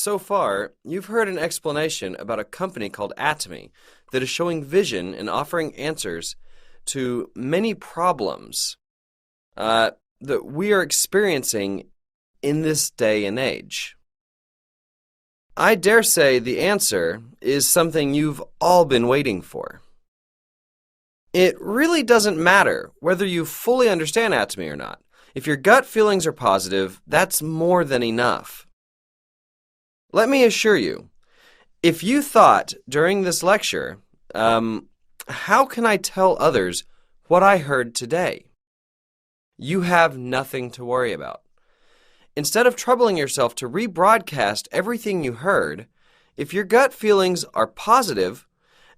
So far, you've heard an explanation about a company called Atomy that is showing vision and offering answers to many problems that we are experiencing in this day and age. I dare say the answer is something you've all been waiting for. It really doesn't matter whether you fully understand Atomy or not. If your gut feelings are positive, that's more than enough. Let me assure you, if you thought during this lecture, how can I tell others what I heard today? You have nothing to worry about. Instead of troubling yourself to rebroadcast everything you heard, if your gut feelings are positive,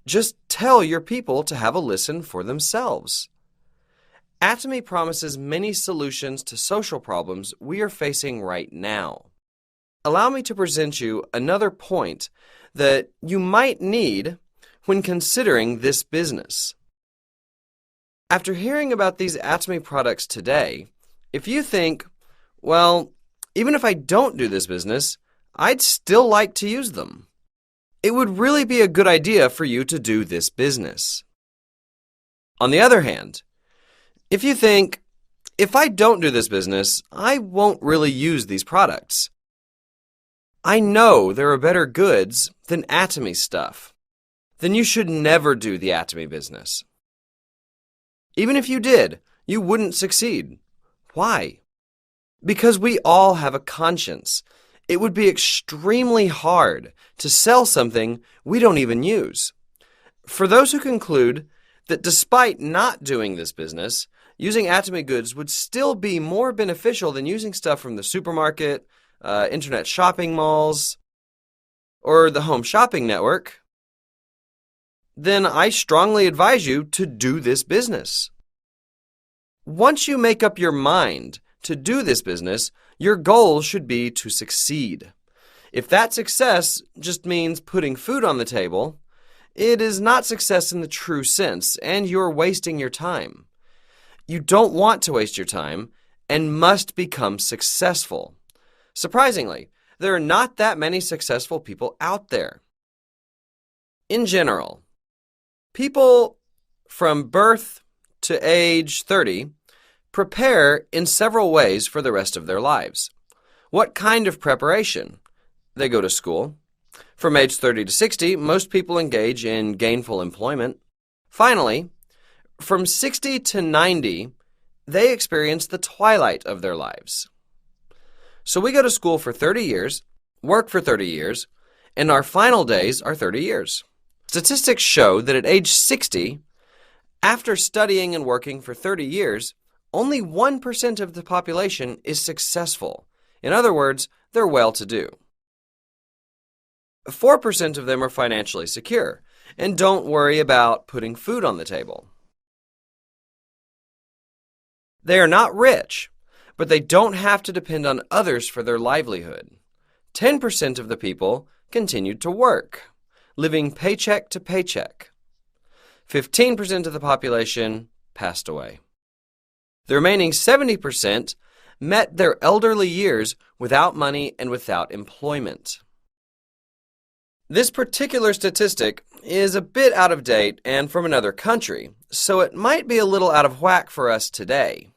just tell your people to have a listen for themselves. Atomy promises many solutions to social problems we are facing right now. Allow me to present you another point that you might need when considering this business. After hearing about these Atomy products today, if you think, well, even if I don't do this business, I'd still like to use them, it would really be a good idea for you to do this business. On the other hand, if you think, if I don't do this business, I won't really use these products. I know there are better goods than Atomy stuff. Then you should never do the Atomy business. Even if you did, you wouldn't succeed. Why? Because we all have a conscience. It would be extremely hard to sell something we don't even use. For those who conclude that despite not doing this business, using Atomy goods would still be more beneficial than using stuff from the supermarket, internet shopping malls, or the home shopping network, then I strongly advise you to do this business. Once you make up your mind to do this business, your goal should be to succeed. If that success just means putting food on the table, it is not success in the true sense, and you're wasting your time. You don't want to waste your time and must become successful. Surprisingly, there are not that many successful people out there. In general, people from birth to age 30 prepare in several ways for the rest of their lives. What kind of preparation? They go to school. From age 30 to 60, most people engage in gainful employment. Finally, from 60 to 90, they experience the twilight of their lives. So we go to school for 30 years, work for 30 years, and our final days are 30 years. Statistics show that at age 60, after studying and working for 30 years, only 1% of the population is successful. In other words, they're well-to-do. 4% of them are financially secure and don't worry about putting food on the table. They are not rich, but they don't have to depend on others for their livelihood. 10% of the people continued to work, living paycheck to paycheck. 15% of the population passed away. The remaining 70% met their elderly years without money and without employment. This particular statistic is a bit out of date and from another country, so it might be a little out of whack for us today.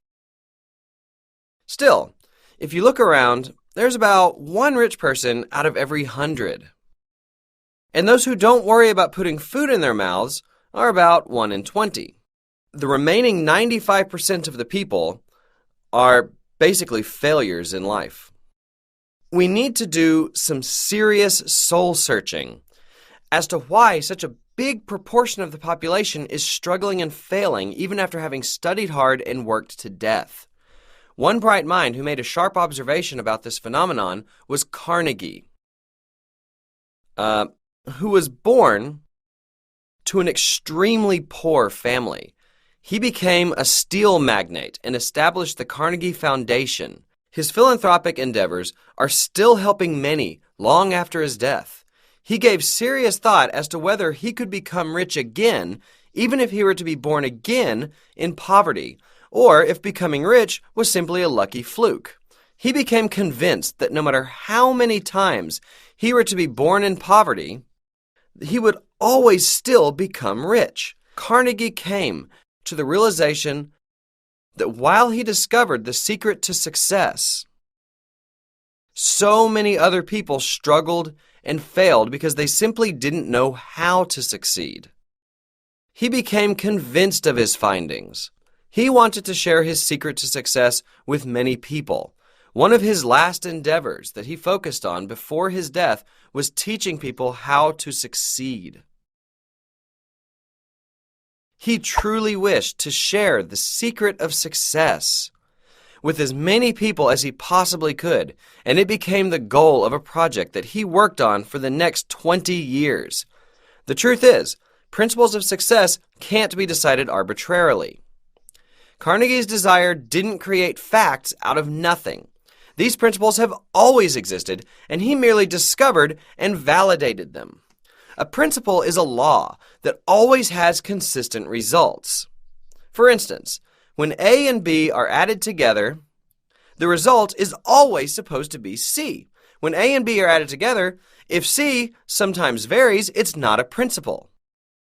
Still, if you look around, there's about one rich person out of every 100. And those who don't worry about putting food in their mouths are about 1 in 20. The remaining 95% of the people are basically failures in life. We need to do some serious soul searching as to why such a big proportion of the population is struggling and failing even after having studied hard and worked to death. One bright mind who made a sharp observation about this phenomenon was Carnegie, who was born to an extremely poor family. He became a steel magnate and established the Carnegie Foundation. His philanthropic endeavors are still helping many long after his death. He gave serious thought as to whether he could become rich again, even if he were to be born again in poverty, or if becoming rich was simply a lucky fluke. He became convinced that no matter how many times he were to be born in poverty, he would always still become rich. Carnegie came to the realization that while he discovered the secret to success, so many other people struggled and failed because they simply didn't know how to succeed. He became convinced of his findings. He wanted to share his secret to success with many people. One of his last endeavors that he focused on before his death was teaching people how to succeed. He truly wished to share the secret of success with as many people as he possibly could, and it became the goal of a project that he worked on for the next 20 years. The truth is, principles of success can't be decided arbitrarily. Carnegie's desire didn't create facts out of nothing. These principles have always existed, and he merely discovered and validated them. A principle is a law that always has consistent results. For instance, when A and B are added together, the result is always supposed to be C. When A and B are added together, if C sometimes varies, it's not a principle.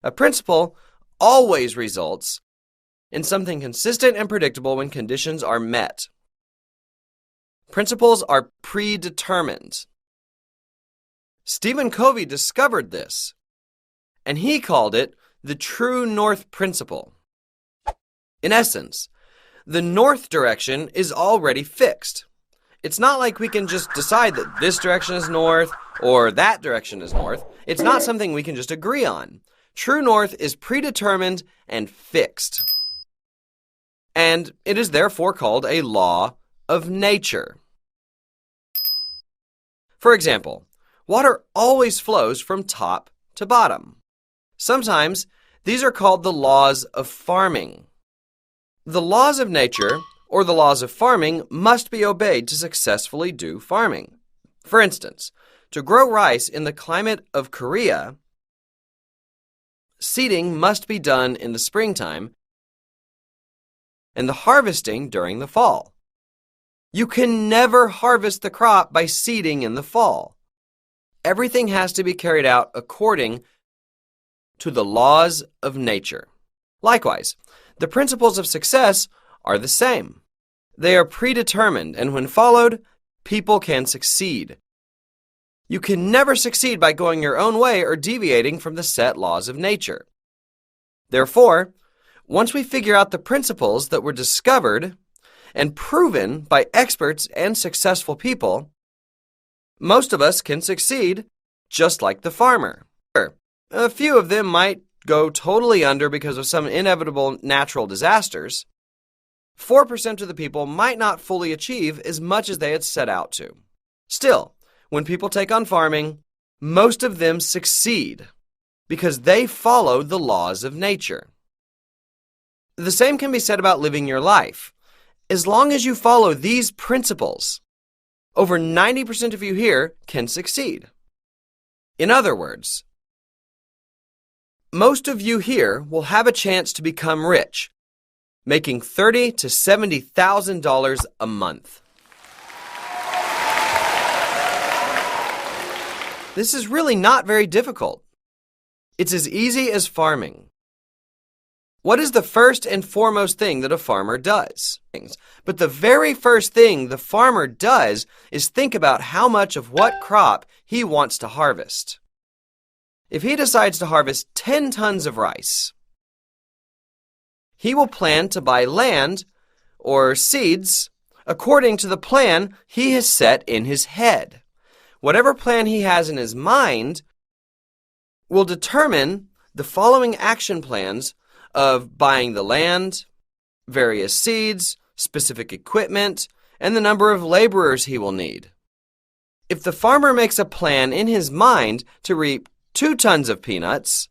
A principle always results in something consistent and predictable when conditions are met. Principles are predetermined. Stephen Covey discovered this, and he called it the true north principle. In essence, the north direction is already fixed. It's not like we can just decide that this direction is north or that direction is north. It's not something we can just agree on. True north is predetermined and fixed. And it is therefore called a law of nature. For example, water always flows from top to bottom. Sometimes these are called the laws of farming. The laws of nature, or the laws of farming, must be obeyed to successfully do farming. For instance, to grow rice in the climate of Korea, seeding must be done in the springtime and the harvesting during the fall. You can never harvest the crop by seeding in the fall. Everything has to be carried out according to the laws of nature. Likewise, the principles of success are the same. They are predetermined, and when followed, people can succeed. You can never succeed by going your own way or deviating from the set laws of nature. Therefore, once we figure out the principles that were discovered and proven by experts and successful people, most of us can succeed just like the farmer. A few of them might go totally under because of some inevitable natural disasters. 4% of the people might not fully achieve as much as they had set out to. Still, when people take on farming, most of them succeed because they follow the laws of nature. The same can be said about living your life. As long as you follow these principles, over 90% of you here can succeed. In other words, most of you here will have a chance to become rich, making $30,000 to $70,000 a month. This is really not very difficult. It's as easy as farming. What is the first and foremost thing that a farmer does? But the very first thing the farmer does is think about how much of what crop he wants to harvest. If he decides to harvest 10 tons of rice, he will plan to buy land or seeds according to the plan he has set in his head. Whatever plan he has in his mind will determine the following action plans of buying the land, various seeds, specific equipment, and the number of laborers he will need. If the farmer makes a plan in his mind to reap 2 tons of peanuts,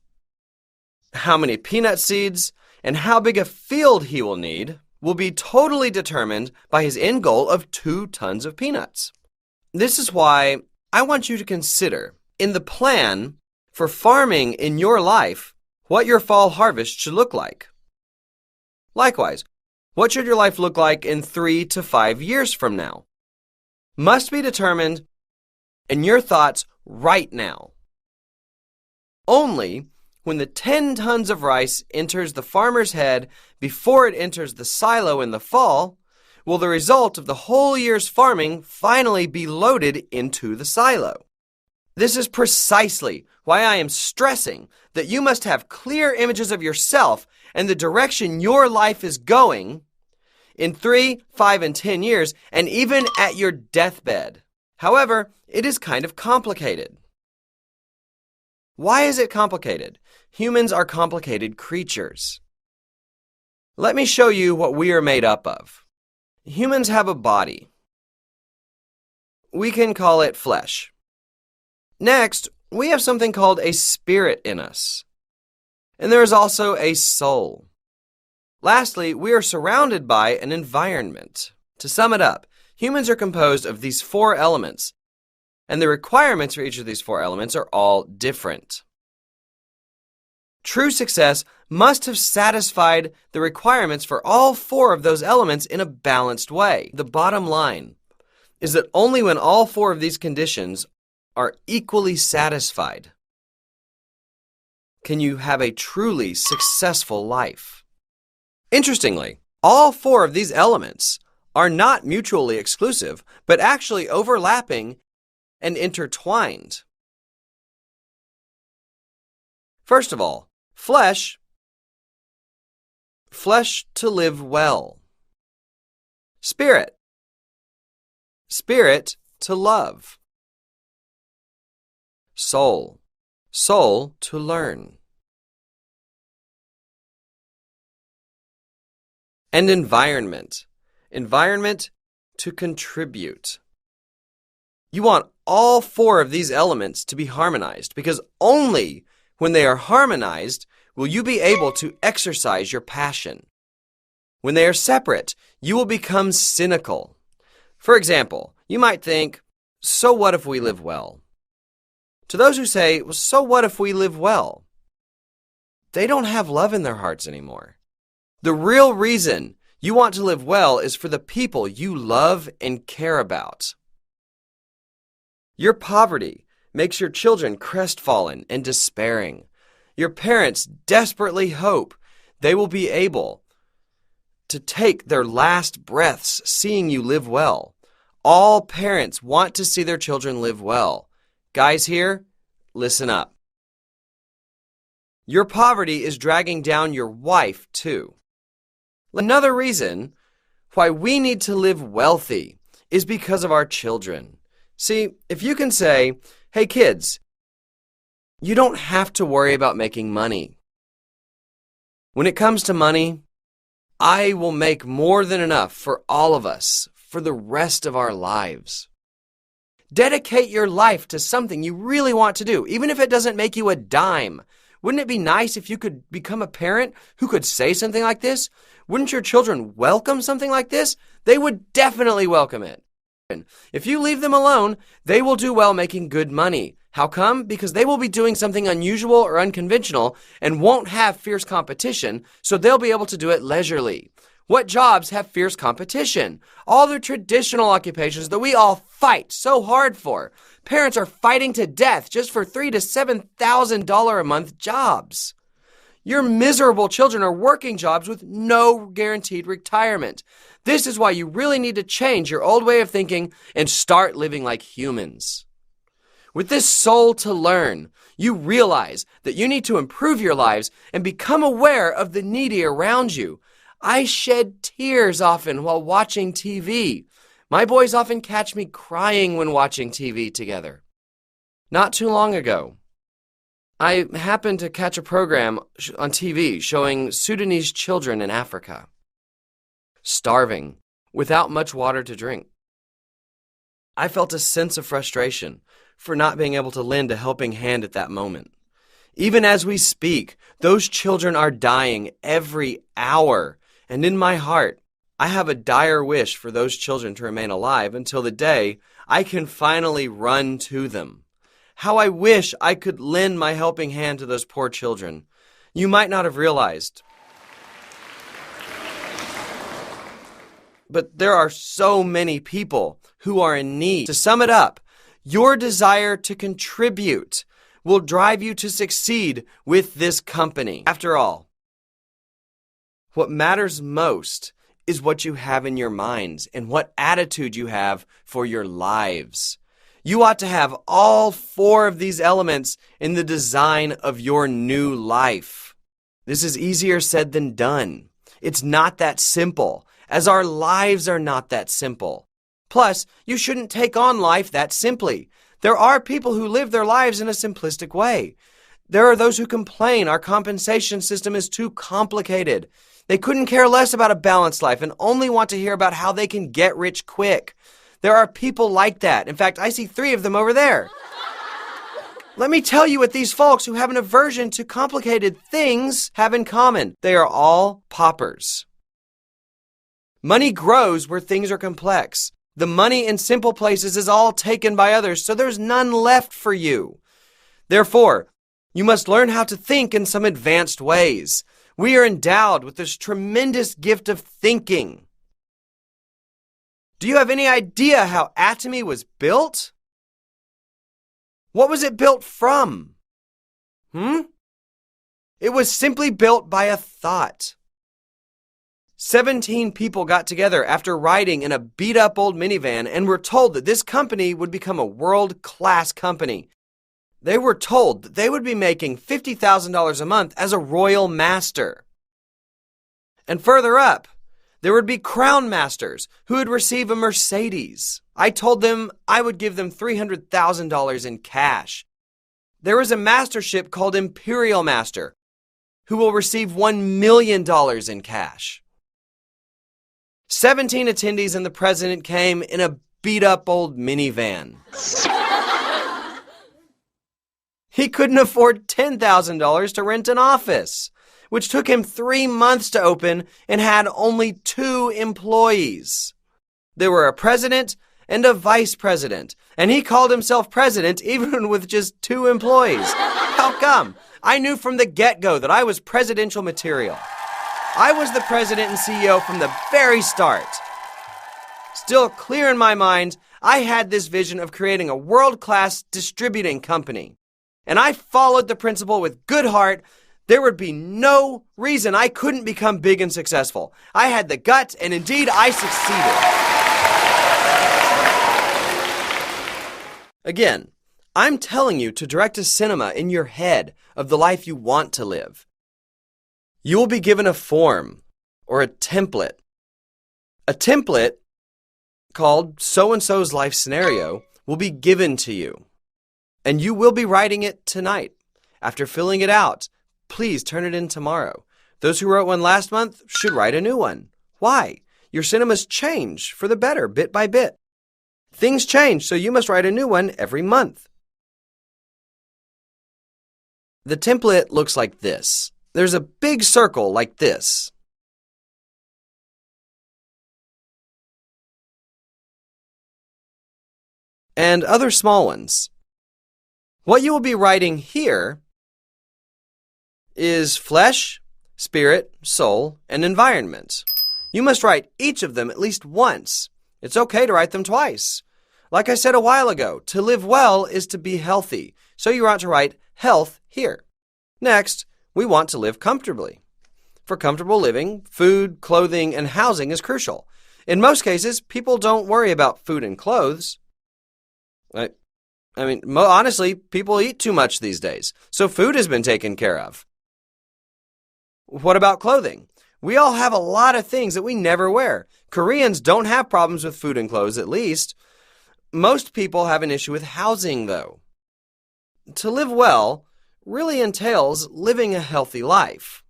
how many peanut seeds and how big a field he will need will be totally determined by his end goal of 2 tons of peanuts. This is why I want you to consider in the plan for farming in your life what your fall harvest should look like. Likewise, what should your life look like in 3 to 5 years from now? must be determined in your thoughts right now. Only when the 10 tons of rice enters the farmer's head before it enters the silo in the fall, will the result of the whole year's farming finally be loaded into the silo. This is precisely why I am stressing that you must have clear images of yourself and the direction your life is going in 3, 5, and 10 years, and even at your deathbed. However, it is kind of complicated. Why is it complicated? Humans are complicated creatures. Let me show you what we are made up of. Humans have a body. We can call it flesh. Next, we have something called a spirit in us. And there is also a soul. Lastly, we are surrounded by an environment. To sum it up, humans are composed of these 4 elements, and the requirements for each of these 4 elements are all different. True success must have satisfied the requirements for all 4 of those elements in a balanced way. The bottom line is that only when all 4 of these conditions are equally satisfied can you have a truly successful life. Interestingly, all 4 of these elements are not mutually exclusive, but actually overlapping and intertwined. First of all, flesh to live well. Spirit to love. Soul to learn. And environment to contribute. You want all 4 of these elements to be harmonized, because only when they are harmonized will you be able to exercise your passion. When they are separate, you will become cynical. For example, you might think, so what if we live well? To those who say, well, so what if we live well? They don't have love in their hearts anymore. The real reason you want to live well is for the people you love and care about. Your poverty makes your children crestfallen and despairing. Your parents desperately hope they will be able to take their last breaths seeing you live well. All parents want to see their children live well. Guys here, listen up. Your poverty is dragging down your wife too. Another reason why we need to live wealthy is because of our children. See, if you can say, hey kids, you don't have to worry about making money. When it comes to money, I will make more than enough for all of us for the rest of our lives. Dedicate your life to something you really want to do, even if it doesn't make you a dime. Wouldn't it be nice if you could become a parent who could say something like this? Wouldn't your children welcome something like this? They would definitely welcome it. If you leave them alone, they will do well making good money. How come? Because they will be doing something unusual or unconventional and won't have fierce competition, so they'll be able to do it leisurely. What jobs have fierce competition? All the traditional occupations that we all fight so hard for. Parents are fighting to death just for $3,000 to $7,000 a month jobs. Your miserable children are working jobs with no guaranteed retirement. This is why you really need to change your old way of thinking and start living like humans. With this soul to learn, you realize that you need to improve your lives and become aware of the needy around you. I shed tears often while watching TV. My boys often catch me crying when watching TV together. Not too long ago, I happened to catch a program on TV showing Sudanese children in Africa, starving, without much water to drink. I felt a sense of frustration for not being able to lend a helping hand at that moment. Even as we speak, those children are dying every hour, and in my heart, I have a dire wish for those children to remain alive until the day I can finally run to them. How I wish I could lend my helping hand to those poor children. You might not have realized, but there are so many people who are in need. To sum it up, your desire to contribute will drive you to succeed with this company. After all, what matters most is what you have in your minds and what attitude you have for your lives. You ought to have all 4 of these elements in the design of your new life. This is easier said than done. It's not that simple, as our lives are not that simple. Plus, you shouldn't take on life that simply. There are people who live their lives in a simplistic way. There are those who complain our compensation system is too complicated. They couldn't care less about a balanced life and only want to hear about how they can get rich quick. There are people like that. In fact, I see 3 of them over there. Let me tell you what these folks who have an aversion to complicated things have in common. They are all paupers. Money grows where things are complex. The money in simple places is all taken by others, so there's none left for you. Therefore, you must learn how to think in some advanced ways. We are endowed with this tremendous gift of thinking. Do you have any idea how Atomy was built? What was it built from? It was simply built by a thought. 17 people got together after riding in a beat-up old minivan and were told that this company would become a world-class company. They were told that they would be making $50,000 a month as a royal master. And further up, there would be crown masters who would receive a Mercedes. I told them I would give them $300,000 in cash. There is a mastership called Imperial Master who will receive $1 million in cash. 17 attendees and the president came in a beat-up old minivan. He couldn't afford $10,000 to rent an office, which took him 3 months to open and had only 2 employees. There were a president and a vice president, and he called himself president even with just 2 employees. How come? I knew from the get-go that I was presidential material. I was the president and CEO from the very start. Still clear in my mind, I had this vision of creating a world-class distributing company. And I followed the principle with good heart. There would be no reason I couldn't become big and successful. I had the guts, and indeed I succeeded. Again, I'm telling you to direct a cinema in your head of the life you want to live. You will be given a form or a template. A template called so-and-so's life scenario will be given to you. And you will be writing it tonight. After filling it out, please turn it in tomorrow. Those who wrote one last month should write a new one. Why? Your cinemas change for the better, bit by bit. Things change, so you must write a new one every month. The template looks like this. There's a big circle like this. And other small ones. What you will be writing here is flesh, spirit, soul, and environment. You must write each of them at least once. It's okay to write them twice. Like I said a while ago, to live well is to be healthy. So you want to write health here. Next, we want to live comfortably. For comfortable living, food, clothing, and housing is crucial. In most cases, people don't worry about food and clothes. Honestly, people eat too much these days, so food has been taken care of. What about clothing? We all have a lot of things that we never wear. Koreans don't have problems with food and clothes, at least. Most people have an issue with housing, though. To live well really entails living a healthy life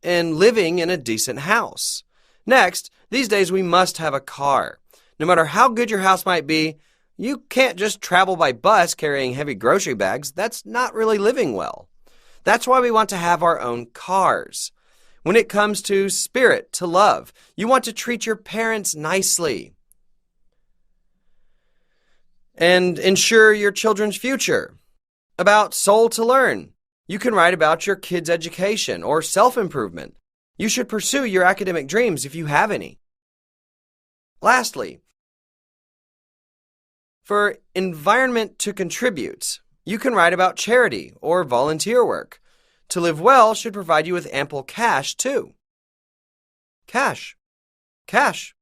and living in a decent house. Next, these days we must have a car. No matter how good your house might be, you can't just travel by bus carrying heavy grocery bags. That's not really living well. That's why we want to have our own cars. When it comes to spirit, to love, you want to treat your parents nicely and ensure your children's future. About soul to learn, you can write about your kids' education or self-improvement. You should pursue your academic dreams if you have any. Lastly, For environment to contribute, you can write about charity or volunteer work. To live well should provide you with ample cash, too. Cash. Cash.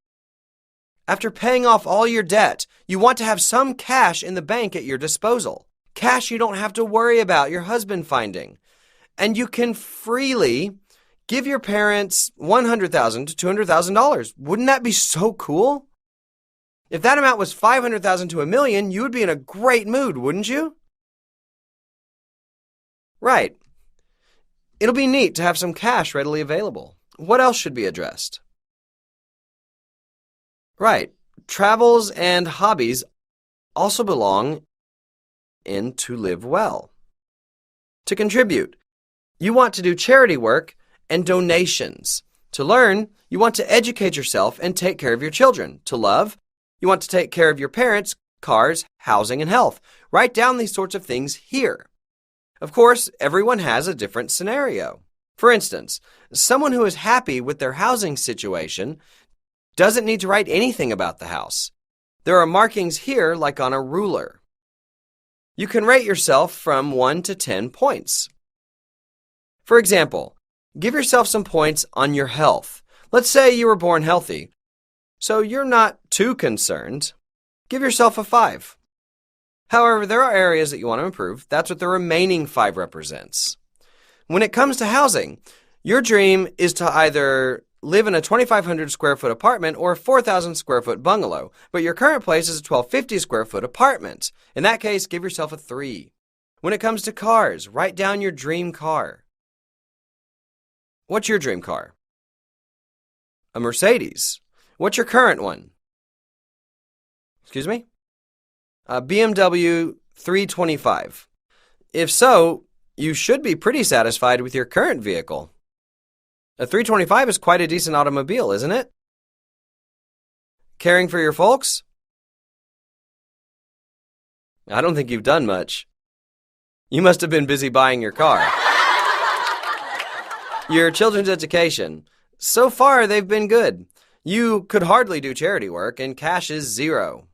After paying off all your debt, you want to have some cash in the bank at your disposal. Cash you don't have to worry about your husband finding. And you can freely give your parents $100,000 to $200,000. Wouldn't that be so cool? If that amount was $500,000 to $1 million, you would be in a great mood, wouldn't you? Right. It'll be neat to have some cash readily available. What else should be addressed? Right. Travels and hobbies also belong in to live well. To contribute, you want to do charity work and donations. To learn, you want to educate yourself and take care of your children. To love, you want to take care of your parents, cars, housing, and health. Write down these sorts of things here. Of course, everyone has a different scenario. For instance, someone who is happy with their housing situation doesn't need to write anything about the house. There are markings here like on a ruler. You can rate yourself from 1 to 10 points. For example, give yourself some points on your health. Let's say you were born healthy, so you're not too concerned. Give yourself a 5. However, there are areas that you want to improve. That's what the remaining 5 represents. When it comes to housing, your dream is to either live in a 2,500 square foot apartment or a 4,000 square foot bungalow, but your current place is a 1,250 square foot apartment. In that case, give yourself a 3. When it comes to cars, write down your dream car. What's your dream car? A Mercedes. What's your current one? Excuse me? A BMW 325. If so, you should be pretty satisfied with your current vehicle. A 325 is quite a decent automobile, isn't it? Caring for your folks? I don't think you've done much. You must have been busy buying your car. Your children's education. So far, they've been good. You could hardly do charity work, and cash is 0.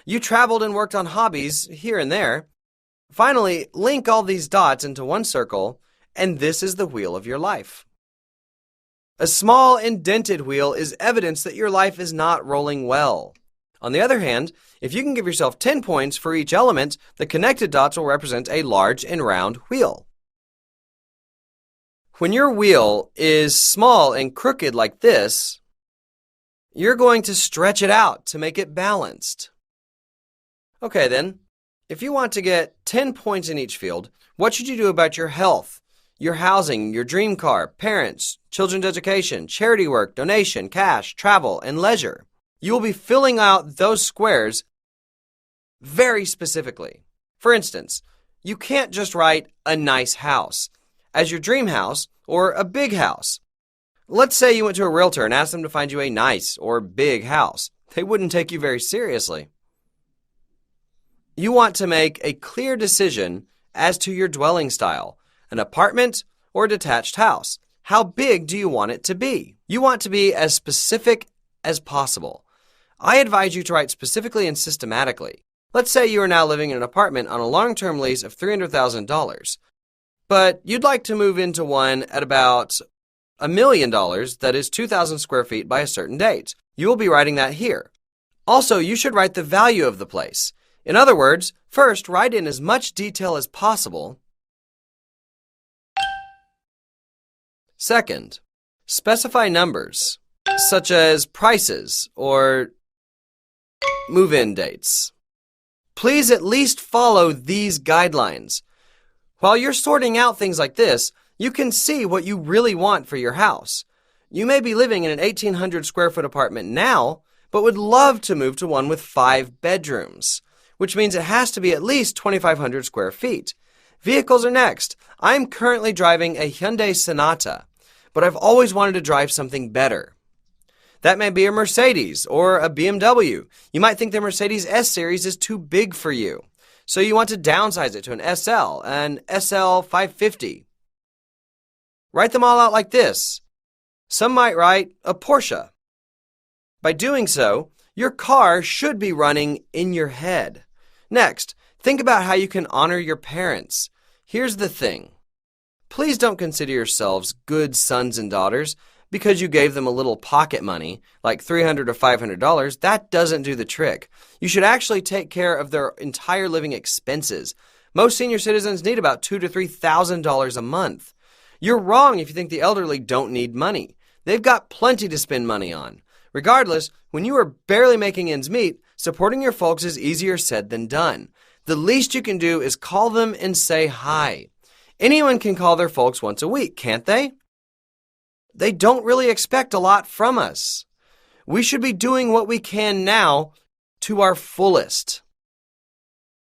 You traveled and worked on hobbies here and there. Finally, link all these dots into one circle, and this is the wheel of your life. A small indented wheel is evidence that your life is not rolling well. On the other hand, if you can give yourself 10 points for each element, the connected dots will represent a large and round wheel. When your wheel is small and crooked like this, you're going to stretch it out to make it balanced. Okay then, if you want to get 10 points in each field, what should you do about your health, your housing, your dream car, parents, children's education, charity work, donation, cash, travel, and leisure? You will be filling out those squares very specifically. For instance, you can't just write a nice house as your dream house or a big house. Let's say you went to a realtor and asked them to find you a nice or big house. They wouldn't take you very seriously. You want to make a clear decision as to your dwelling style, an apartment or a detached house. How big do you want it to be? You want to be as specific as possible. I advise you to write specifically and systematically. Let's say you are now living in an apartment on a long-term lease of $300,000, but you'd like to move into one at about $1 million that is 2,000 square feet by a certain date. You will be writing that here. Also, you should write the value of the place. In other words, first, write in as much detail as possible. Second, specify numbers, such as prices or move-in dates. Please at least follow these guidelines. While you're sorting out things like this, you can see what you really want for your house. You may be living in an 1,800 square foot apartment now, but would love to move to one with 5 bedrooms, which means it has to be at least 2,500 square feet. Vehicles are next. I'm currently driving a Hyundai Sonata, but I've always wanted to drive something better. That may be a Mercedes or a BMW. You might think the Mercedes S-Series is too big for you, so you want to downsize it to an SL, an SL 550. Write them all out like this. Some might write a Porsche. By doing so, your car should be running in your head. Next, think about how you can honor your parents. Here's the thing. Please don't consider yourselves good sons and daughters because you gave them a little pocket money, like $300 or $500. That doesn't do the trick. You should actually take care of their entire living expenses. Most senior citizens need about $2,000 to $3,000 a month. You're wrong if you think the elderly don't need money. They've got plenty to spend money on. Regardless, when you are barely making ends meet, supporting your folks is easier said than done. The least you can do is call them and say hi. Anyone can call their folks once a week, can't they? They don't really expect a lot from us. We should be doing what we can now to our fullest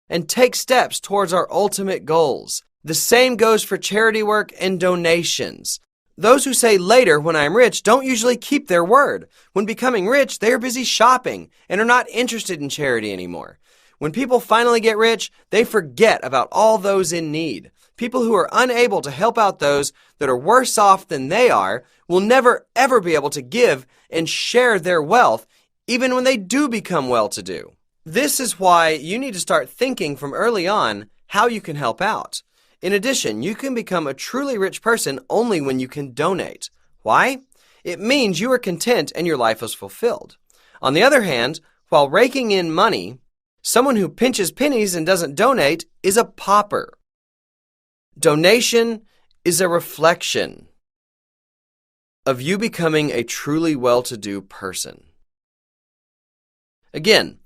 and take steps towards our ultimate goals. The same goes for charity work and donations. Those who say later when I am rich don't usually keep their word. When becoming rich, they are busy shopping and are not interested in charity anymore. When people finally get rich, they forget about all those in need. People who are unable to help out those that are worse off than they are will never ever be able to give and share their wealth, even when they do become well-to-do. This is why you need to start thinking from early on how you can help out. In addition, you can become a truly rich person only when you can donate. Why? It means you are content and your life is fulfilled. On the other hand, while raking in money, someone who pinches pennies and doesn't donate is a pauper. Donation is a reflection of you becoming a truly well-to-do person. Again,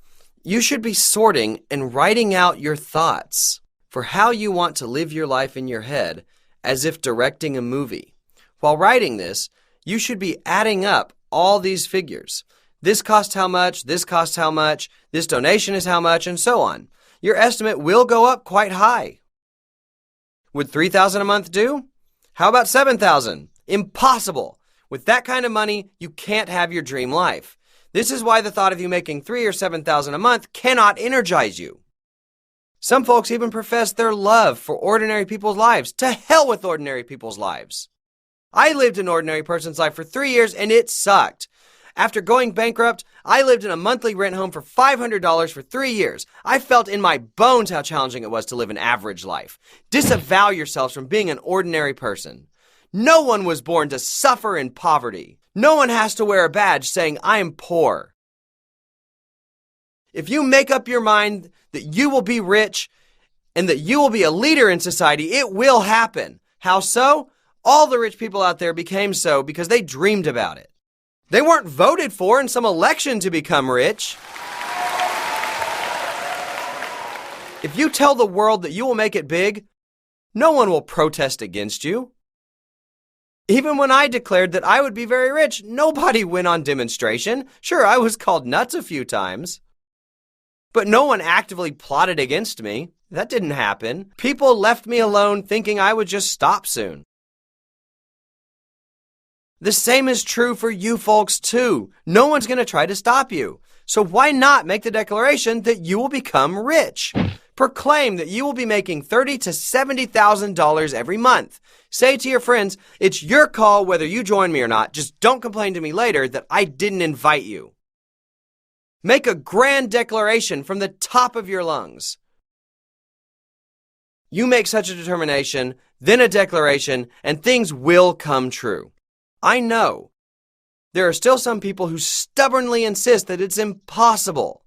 you should be sorting and writing out your thoughts for how you want to live your life in your head as if directing a movie. While writing this, you should be adding up all these figures. This costs how much, this costs how much, this donation is how much, and so on. Your estimate will go up quite high. Would $3,000 a month do? How about $7,000? Impossible. With that kind of money, you can't have your dream life. This is why the thought of you making $3,000 or $7,000 a month cannot energize you. Some folks even profess their love for ordinary people's lives. To hell with ordinary people's lives. I lived an ordinary person's life for 3 years and it sucked. After going bankrupt, I lived in a monthly rent home for $500 for 3 years. I felt in my bones how challenging it was to live an average life. Disavow yourselves from being an ordinary person. No one was born to suffer in poverty. No one has to wear a badge saying, I am poor. If you make up your mind that you will be rich and that you will be a leader in society, it will happen. How so? All the rich people out there became so because they dreamed about it. They weren't voted for in some election to become rich. If you tell the world that you will make it big, no one will protest against you. Even when I declared that I would be very rich, nobody went on demonstration. Sure, I was called nuts a few times. But no one actively plotted against me. That didn't happen. People left me alone thinking I would just stop soon. The same is true for you folks too. No one's going to try to stop you. So why not make the declaration that you will become rich? Proclaim that you will be making $30,000 to $70,000 every month. Say to your friends, it's your call whether you join me or not. Just don't complain to me later that I didn't invite you. Make a grand declaration from the top of your lungs. You make such a determination, then a declaration, and things will come true. I know there are still some people who stubbornly insist that it's impossible.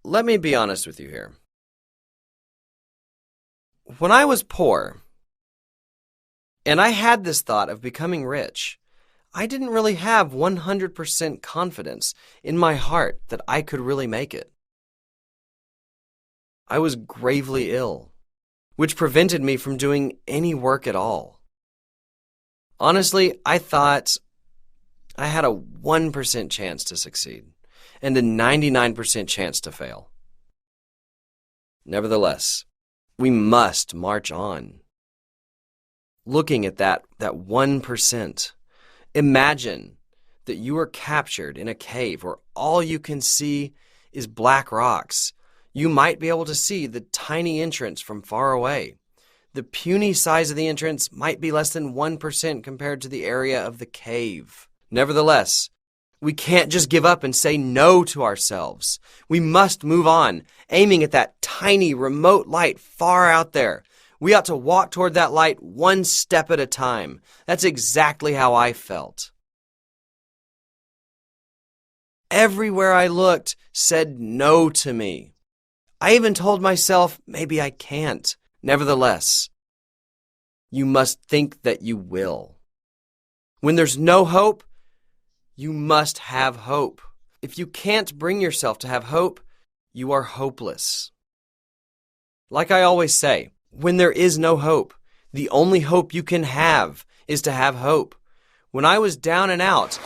Let me be honest with you here. When I was poor, and I had this thought of becoming rich, I didn't really have 100% confidence in my heart that I could really make it. I was gravely ill, which prevented me from doing any work at all. Honestly, I thought I had a 1% chance to succeed and a 99% chance to fail. Nevertheless, we must march on. Looking at that 1%, imagine that you are captured in a cave where all you can see is black rocks. You might be able to see the tiny entrance from far away. The puny size of the entrance might be less than 1% compared to the area of the cave. Nevertheless, We can't just give up and say no to ourselves. We must move on, aiming at that tiny remote light far out there. We ought to walk toward that light one step at a time. That's exactly how I felt. Everywhere I looked said no to me. I even told myself, maybe I can't. Nevertheless, you must think that you will. When there's no hope, you must have hope. If you can't bring yourself to have hope, you are hopeless. Like I always say, when there is no hope, the only hope you can have is to have hope. When I was down and out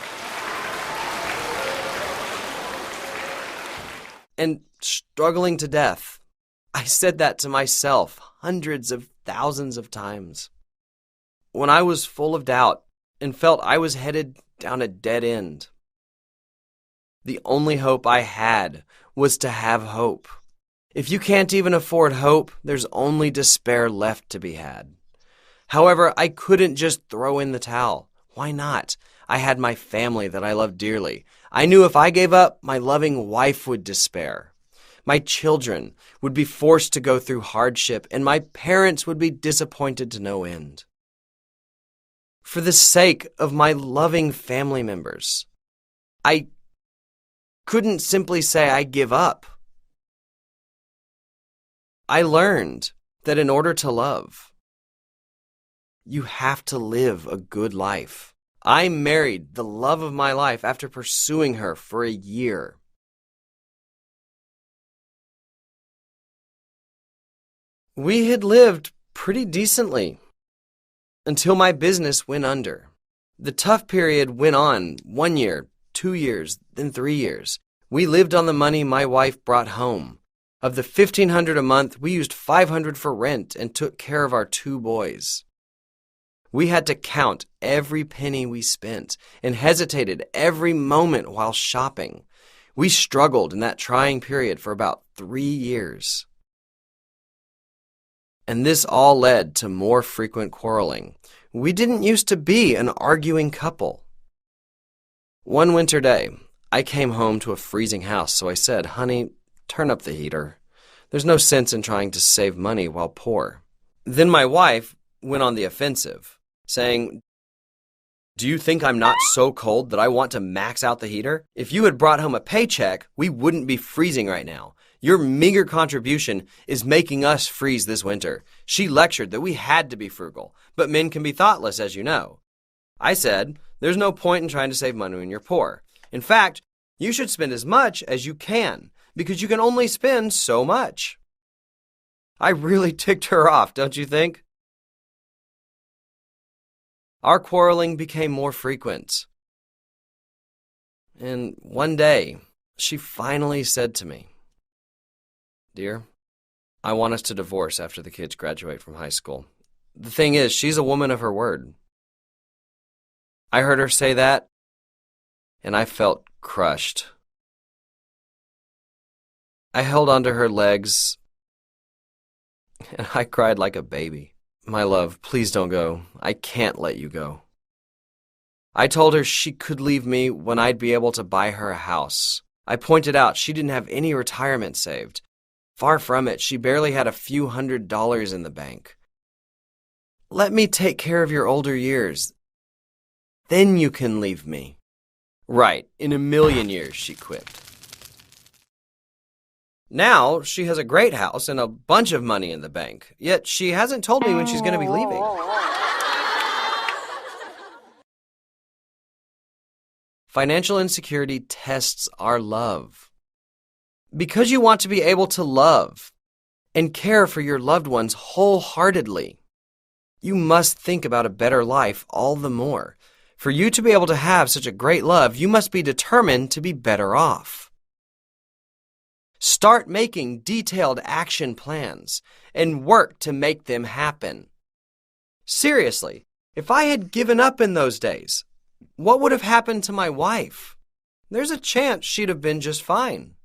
and struggling to death, I said that to myself hundreds of thousands of times. When I was full of doubt and felt I was headed down a dead end, the only hope I had was to have hope. If you can't even afford hope, there's only despair left to be had. However, I couldn't just throw in the towel. Why not? I had my family that I loved dearly. I knew if I gave up, my loving wife would despair. My children would be forced to go through hardship, and my parents would be disappointed to no end. For the sake of my loving family members, I couldn't simply say I give up. I learned that in order to love, you have to live a good life. I married the love of my life after pursuing her for a year. We had lived pretty decently until my business went under. The tough period went on 1 year, 2 years, then 3 years. We lived on the money my wife brought home. Of the $1,500 a month, we used $500 for rent and took care of our 2 boys. We had to count every penny we spent and hesitated every moment while shopping. We struggled in that trying period for about 3 years. And this all led to more frequent quarreling. We didn't used to be an arguing couple. One winter day, I came home to a freezing house, so I said, "Honey, turn up the heater. There's no sense in trying to save money while poor." Then my wife went on the offensive, saying, "Do you think I'm not so cold that I want to max out the heater? If you had brought home a paycheck, we wouldn't be freezing right now. Your meager contribution is making us freeze this winter." She lectured that we had to be frugal, but men can be thoughtless, as you know. I said, "There's no point in trying to save money when you're poor. In fact, you should spend as much as you can, because you can only spend so much." I really ticked her off, don't you think? Our quarreling became more frequent. And one day, she finally said to me, "Dear, I want us to divorce after the kids graduate from high school." The thing is, she's a woman of her word. I heard her say that, and I felt crushed. I held onto her legs, and I cried like a baby. "My love, please don't go. I can't let you go." I told her she could leave me when I'd be able to buy her a house. I pointed out she didn't have any retirement saved. Far from it, she barely had a few $100s in the bank. "Let me take care of your older years. Then you can leave me." "Right, in a million years," she quipped. Now she has a great house and a bunch of money in the bank, yet she hasn't told me when she's going to be leaving. Financial insecurity tests our love. Because you want to be able to love and care for your loved ones wholeheartedly, you must think about a better life all the more. For you to be able to have such a great love, you must be determined to be better off. Start making detailed action plans and work to make them happen. Seriously, if I had given up in those days, what would have happened to my wife? There's a chance she'd have been just fine.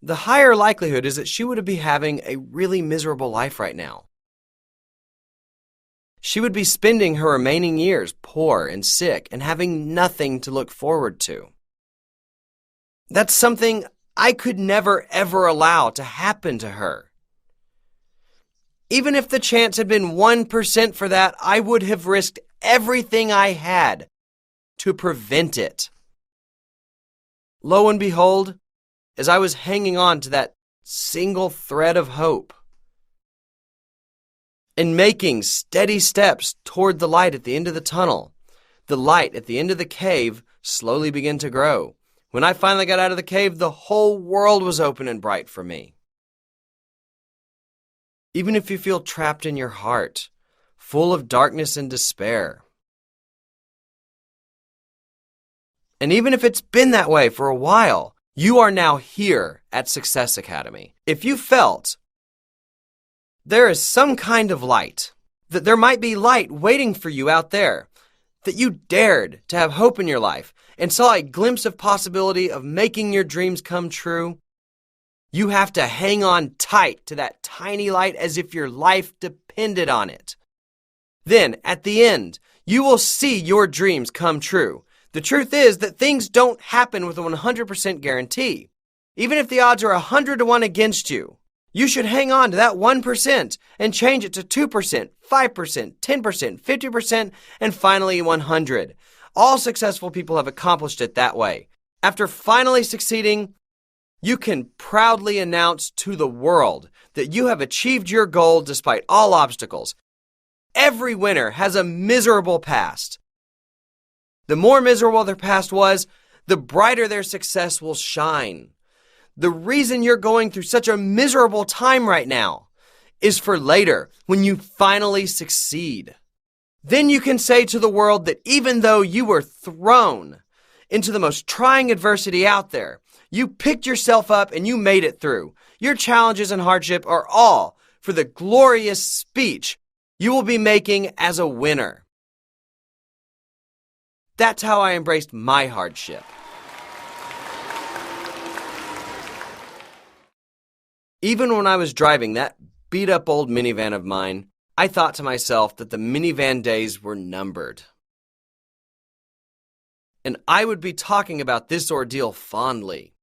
The higher likelihood is that she would be having a really miserable life right now. She would be spending her remaining years poor and sick and having nothing to look forward to. That's something I could never, ever allow to happen to her. Even if the chance had been 1% for that, I would have risked everything I had to prevent it. Lo and behold, as I was hanging on to that single thread of hope and making steady steps toward the light at the end of the tunnel, the light at the end of the cave slowly began to grow. When I finally got out of the cave, the whole world was open and bright for me. Even if you feel trapped in your heart, full of darkness and despair, and even if it's been that way for a while, you are now here at Success Academy. If you felt there is some kind of light, that there might be light waiting for you out there, that you dared to have hope in your life and saw a glimpse of possibility of making your dreams come true, you have to hang on tight to that tiny light as if your life depended on it. Then, at the end, you will see your dreams come true. The truth is that things don't happen with a 100% guarantee. Even if the odds are 100 to 1 against you, you should hang on to that 1% and change it to 2%, 5%, 10%, 50%, and finally 100. All successful people have accomplished it that way. After finally succeeding, you can proudly announce to the world that you have achieved your goal despite all obstacles. Every winner has a miserable past. The more miserable their past was, the brighter their success will shine. The reason you're going through such a miserable time right now is for later, when you finally succeed. Then you can say to the world that even though you were thrown into the most trying adversity out there, you picked yourself up and you made it through. Your challenges and hardship are all for the glorious speech you will be making as a winner. That's how I embraced my hardship. Even when I was driving that beat-up old minivan of mine, I thought to myself that the minivan days were numbered. And I would be talking about this ordeal fondly.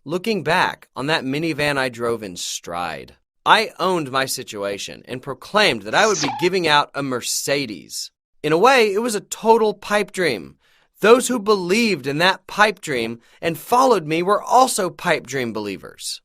Looking back on that minivan I drove in stride, I owned my situation and proclaimed that I would be giving out a Mercedes. In a way, it was a total pipe dream. Those who believed in that pipe dream and followed me were also pipe dream believers.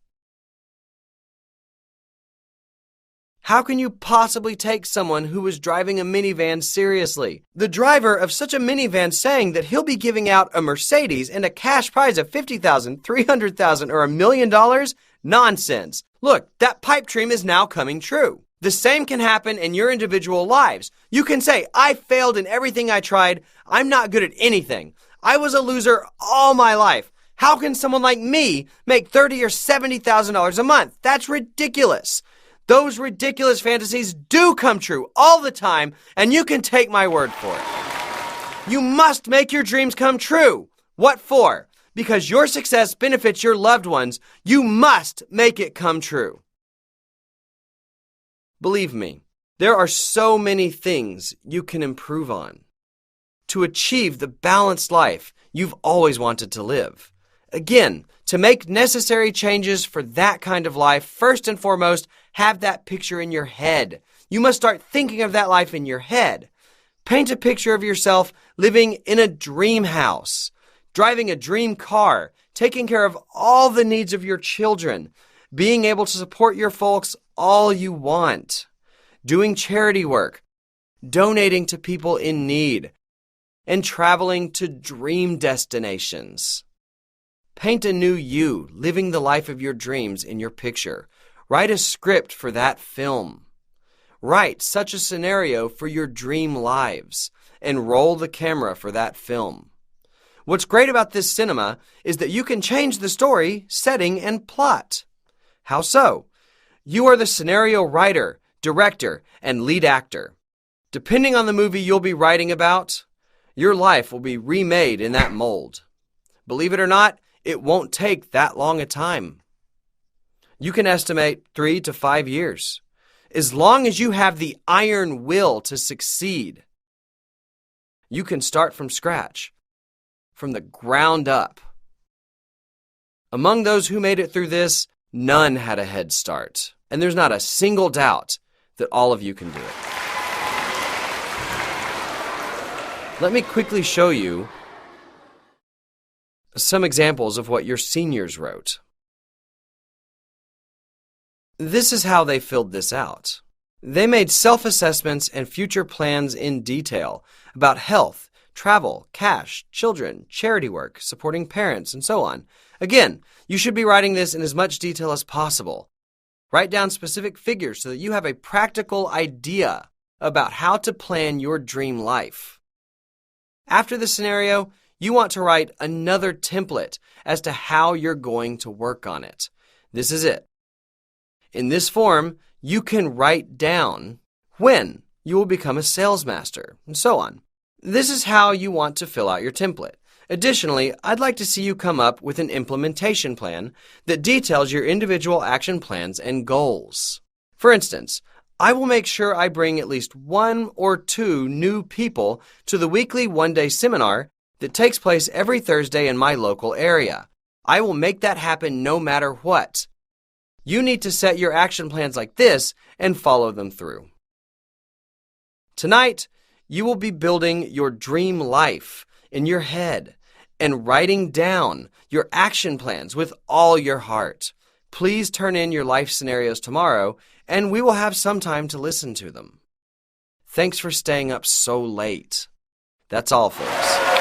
How can you possibly take someone who was driving a minivan seriously? The driver of such a minivan saying that he'll be giving out a Mercedes and a cash prize of $50,000, $300,000, or $1 million? Nonsense. Look, that pipe dream is now coming true. The same can happen in your individual lives. You can say, I failed in everything I tried. I'm not good at anything. I was a loser all my life. How can someone like me make $30,000 or $70,000 a month? That's ridiculous. Those ridiculous fantasies do come true all the time, and you can take my word for it. You must make your dreams come true. What for? Because your success benefits your loved ones. You must make it come true. Believe me, there are so many things you can improve on to achieve the balanced life you've always wanted to live. Again, to make necessary changes for that kind of life, first and foremost, have that picture in your head. You must start thinking of that life in your head. Paint a picture of yourself living in a dream house, driving a dream car, taking care of all the needs of your children, being able to support your folks all you want, doing charity work, donating to people in need, and traveling to dream destinations. Paint a new you, living the life of your dreams in your picture. Write a script for that film. Write such a scenario for your dream lives and roll the camera for that film. What's great about this cinema is that you can change the story, setting, and plot. How so? You are the scenario writer, director, and lead actor. Depending on the movie you'll be writing about, your life will be remade in that mold. Believe it or not, it won't take that long a time. You can estimate 3 to 5 years. As long as you have the iron will to succeed, you can start from scratch, from the ground up, Among those who made it through this, none had a head start. And there's not a single doubt that all of you can do it. Let me quickly show you some examples of what your seniors wrote. This is how they filled this out. They made self-assessments and future plans in detail about health, travel, cash, children, charity work, supporting parents, and so on. Again, you should be writing this in as much detail as possible. Write down specific figures so that you have a practical idea about how to plan your dream life. After the scenario, you want to write another template as to how you're going to work on it. This is it. In this form, you can write down when you will become a sales master, and so on. This is how you want to fill out your template. Additionally, I'd like to see you come up with an implementation plan that details your individual action plans and goals. For instance, I will make sure I bring at least 1 or 2 new people to the weekly one-day seminar that takes place every Thursday in my local area. I will make that happen no matter what. You need to set your action plans like this and follow them through. Tonight, you will be building your dream life in your head and writing down your action plans with all your heart. Please turn in your life scenarios tomorrow, and we will have some time to listen to them. Thanks for staying up so late. That's all, folks.